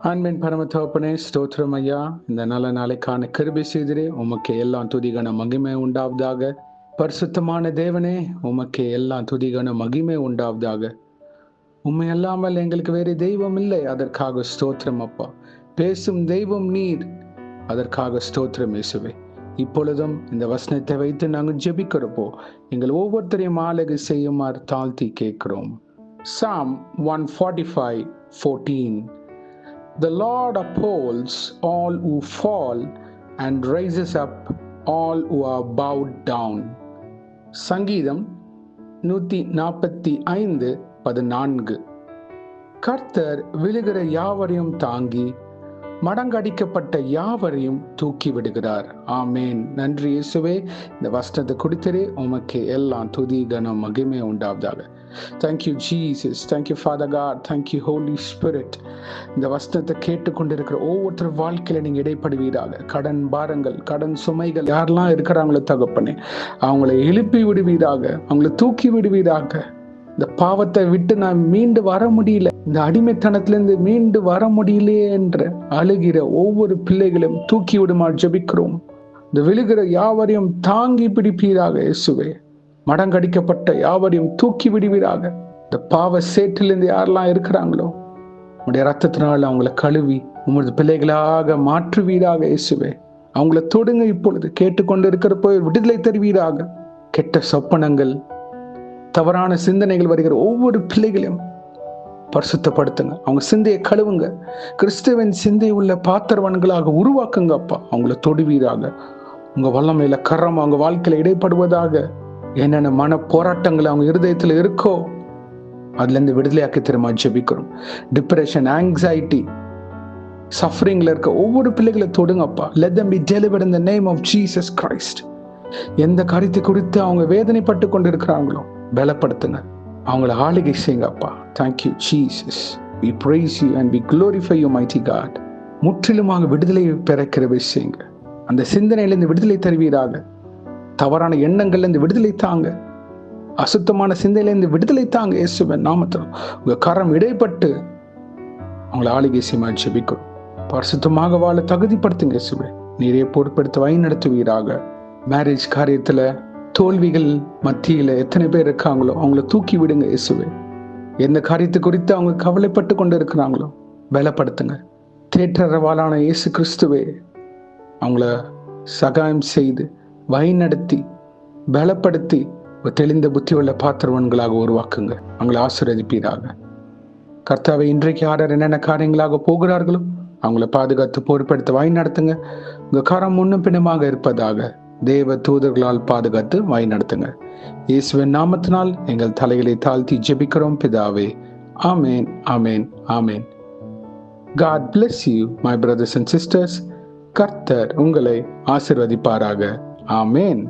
ஆண்மின் பரம தகப்பனே ஸ்தோத்திரம் ஐயா. இந்த நல்ல நாளைக்கான கிருபை செய்திரே உமக்கு எல்லாம் துதிகன மகிமை உண்டாவதாக. பரிசுத்தமான தேவனே உமக்கு எல்லாம் துதிகன மகிமை உண்டாவதாக. உண்மை அல்லாமல் எங்களுக்கு வேறு தெய்வம் இல்லை, அதற்காக ஸ்தோத்திரம் அப்பா. பேசும் தெய்வம் நீர், அதற்காக ஸ்தோத்திரம் இயேசுவே. இப்பொழுதும் இந்த வசனத்தை வைத்து நாங்கள் ஜெபிக்கிறப்போ எங்கள் ஒவ்வொருத்தரையும் ஆளுகை செய்யுமாறு தாழ்த்தி கேட்கிறோம். Psalm 145:14. The Lord upholds all who fall and raises up all who are bowed down. சங்கீதம் 145:14. கர்த்தர் விழுகிற யாவரையும் தாங்கி மடங்கடிக்கப்பட்ட யாவரையும் தூக்கி விடுகிறார். ஆமேன். நன்றி இயேசுவே. இந்த வசனத்தை கொடுத்தரே உமக்கு எல்லாம் துதி கனம் மகிமை உண்டாவதாக. Thank you Jesus. Thank you Father God. Thank you Holy Spirit. இந்த வசனத்தை கேட்டுக்கொண்டிருக்கிற ஒவ்வொருத்தர் வாழ்க்கையில நீங்க இடைப்படுவீராக. கடன் பாரங்கள், கடன் சுமைகள் யாரெல்லாம் இருக்கிறாங்களோ தகப்பனே, அவங்களை எழுப்பி விடுவீராக, அவங்களை தூக்கி விடுவீராக. இந்த பாவத்தை விட்டு நான் மீண்டு வர முடியல, இந்த அடிமைத்தனத்திலிருந்து மீண்டு வர முடியலையே என்ற அழுகிற ஒவ்வொரு பிள்ளைகளையும் தூக்கி விடுமாறு ஜெபிக்கிறோம். இந்த விழுகிற யாவரையும் தாங்கி பிடிப்பீராக இயேசுவே. மடங்கடிக்கப்பட்ட யாவரையும் தூக்கி விடுவீராக. இந்த பாவ சேற்றிலிருந்து யாரெல்லாம் இருக்கிறாங்களோ உங்களுடைய ரத்தத்தினால் அவங்களை கழுவி உங்களது பிள்ளைகளாக மாற்றுவீராக இயேசுவே. அவங்கள தொடுங்க. இப்பொழுது கேட்டுக்கொண்டு இருக்கிறப்போ விடுதலை தருவீராக. கெட்ட சொப்பனங்கள், தவறான சிந்தனைகள் வருகிற ஒவ்வொரு பிள்ளைகளையும் பரிசுத்தப்படுத்துங்க. அவங்க சிந்தையை கழுவுங்க. கிறிஸ்துவின் சிந்தை உள்ள பாத்திரவன்களாக உருவாக்குங்க அப்பா. அவங்கள தொடுவீராக. உங்க வல்லமையில கரம் அவங்க வாழ்க்கையில இடைப்படுவதாக. என்னென்ன மன போராட்டங்கள் அவங்க இருதயத்துல இருக்கோ அதுல இருந்து விடுதலையாக்கி திரும்ப ஜெபிக்கிறோம். டிப்ரெஷன், ஆங்ஸைட்டி, சஃபரிங்ல இருக்க ஒவ்வொரு பிள்ளைகளை தொடுங்கப்பா. Let them be delivered in the name of Jesus Christ. எந்த காரியத்தை குறித்து அவங்க வேதனைப்பட்டு கொண்டு இருக்கிறாங்களோ பலப்படுத்துங்க. அவங்கள ஆளுகை செய்யுங்க அப்பா. Thank you Jesus. We praise you and we glorify you mighty God. முற்றிலுமாக விடுதலை பிறக்கிறவை செய்யுங்க. அந்த சிந்தனையிலிருந்து விடுதலை தருவீராக. தவறான எண்ணங்கள்லேருந்து விடுதலை தாங்க. அசுத்தமான சிந்தையிலேருந்து விடுதலை தாங்க இயேசுவின் நாமத்தில். உங்க கரம் இடைப்பட்டு அவங்களை ஆளுகை செய்ய ஜெபிக்கிறோம். பரிசுத்தமாக வாழ தகுதிப்படுத்துங்க இயேசுவே. நீரே பொறுப்பெடுத்து வழி நடத்துவீராக. மேரேஜ் காரியத்துல தோல்விகள் மத்தியில எத்தனை பேர் இருக்காங்களோ அவங்கள தூக்கி விடுங்க இயேசுவே. எந்த காரியத்தை குறித்து அவங்க கவலைப்பட்டு கொண்டு இருக்கிறாங்களோ பலப்படுத்துங்க. தேற்றரவாளான இயேசு கிறிஸ்துவே அவங்கள சகாயம் செய்து வழி நடத்தி பலப்படுத்தி தெளிந்த புத்தி உள்ள பாத்திரவன்களாக உருவாக்குங்க. அவங்களை ஆசீர்வதிப்பீராக. கர்த்தாவை இன்றைக்கு யார் என்னென்ன காரியங்களாக போகிறார்களோ அவங்கள பாதுகாத்து பொறுப்படுத்த வழி நடத்துங்க. உங்க கரம் முன்னும் பின்னமாக இருப்பதாக தேவ தூதர்களால் பாதுகாத்து வழி நடத்துங்க. இயேசுவின் நாமத்தினால் எங்கள் தலைகளை தாழ்த்தி ஜெபிக்கிறோம் பிதாவே. ஆமேன், ஆமேன், ஆமேன். God bless you my brothers and sisters. கர்த்தர் உங்களை ஆசீர்வதிப்பாராக. ஆமேன்.